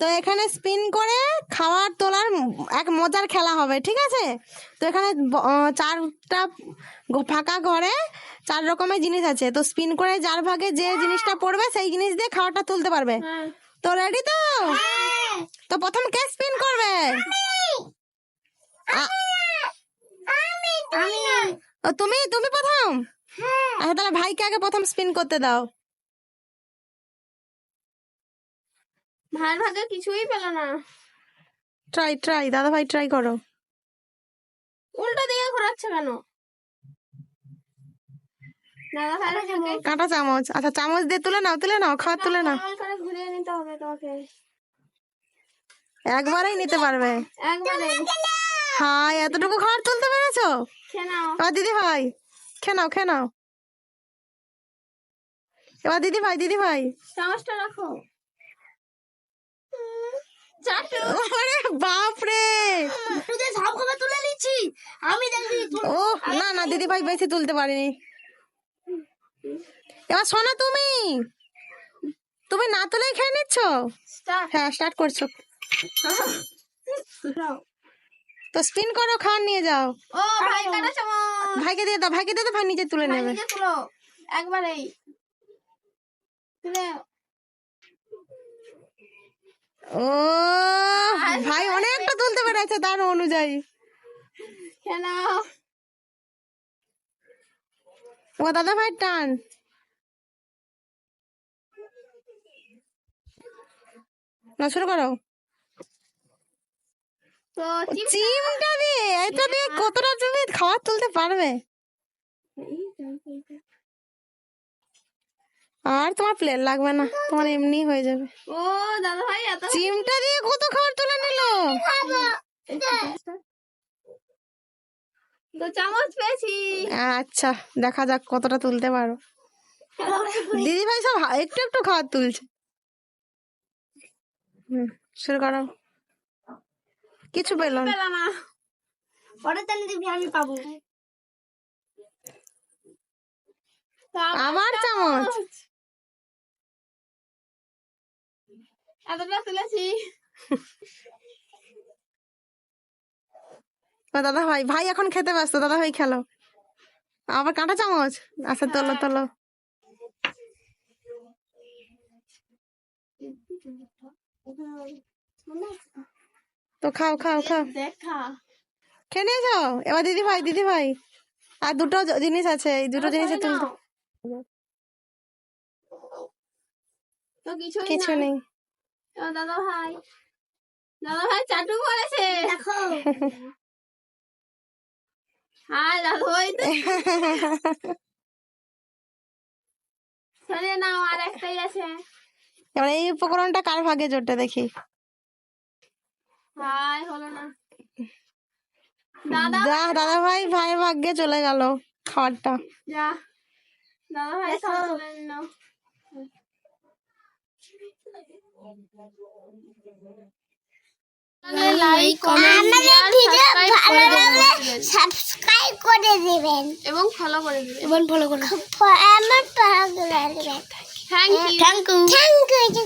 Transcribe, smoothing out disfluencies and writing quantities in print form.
তো এখানে স্পিন করে খাবার তোলার এক মজার খেলা হবে, ঠিক আছে? তো এখানে চারটা ফাঁকা ঘরে 4 রকমের জিনিস আছে। তো স্পিন করে যার ভাগে যে জিনিসটা পড়বে সেই জিনিস দিয়ে খাবারটা তুলতে পারবে। তো রেডি তো? তো প্রথম কে স্পিন করবে? তুমি তুমি প্রথম? আচ্ছা তাহলে ভাইকে আগে প্রথম স্পিন করতে দাও। ভাইয়ের ভাগে কিছুই পেল না। ট্রাই দাদা ভাই ট্রাই করো। উল্টো দিকে ঘোরাচ্ছে কেন? দাদা ভাইয়ের ভাগে কাঁটা চামচ। আচ্ছা চামচ দিয়ে তুলে নাও খাবার তুলে নাও। ঘুরিয়ে নিতে হবে তোমাকে। একবারেই নিতে পারবে? একবারে। হ্যাঁ এতটুকু খাবার তুলতে পেরেছো? খেয়ে নাও। এবার দিদি ভাই খেয়ে নাও। এবার দিদি ভাই চামচটা রাখো। চাটু। আরে বাপ রে, তুই সব খাবার তুলে নিচ্ছি আমি। দেখি ও না দিদি ভাই বেশি তুলতে পারিনি। এবার শোনো তুমি না তুলেই খেয়ে নিচ্ছ? হ্যাঁ স্টার্ট করছো। তো স্পিন করো, খাওয়ার নিয়ে যাও। ও ভাই কাটা চামচ। ভাইকে দিয়ে দাও ভাই নিজে তুলে নেবে। নিজে তুলো একবারেই তুলে। ও ভাই অনেকটা তুলতে পেরেছে তার অনুযায়ী। কেন? ও দাদা ভাই টান। না শুরু করো। তো চিমটা দিয়ে এটা দিয়ে কতটা তুমি খাবার তুলতে পারবে? আর তোমার প্লেট লাগবে না, তোমার এমনি হয়ে যাবে। ও দাদা ভাই এত চিমটা দিয়ে কত খাবার তুলে নিল। তো চামচ পেয়েছি। আচ্ছা দেখা যাক কতটা তুলতে পারো। দিদি ভাই সব একটু একটু খাবার তুলছে। শুরু করো। কিছু পেলো না। পেলাম না। পরে তাহলে দিবি আমি পাবো। আমার চামচ। এতটা তুলেছি। দাদা ভাই এখন খেতে ব্যস্ত, দাদা ভাই খেলো। আবার কাঁটা চামচ। আচ্ছা তোলো। তো খাও দেখা খেয়ে নিয়েছো? এবার দিদি ভাই আর দুটো জিনিস আছে, এই দুটো জিনিসে তুলতে। তো কিছু নেই। দাদা ভাই চাটু করেছে দেখো। হ্যাঁ দাদা ভাই সরিয়ে নাও, আর একটাই আছে। এবার এই উপকরণটা কার ভাগে জোটে দেখি। ভাই হলো না। দাদা ভাইয়ের ভাগ্যে চলে গেল খাবারটা। যা দাদা ভাই সব তুলে নিল। লাইক কমেন্ট সাবস্ক্রাইব করে দিবেন এবং ফলো করে দিবেন। আমার ফলো করে দিবেন। Thank you.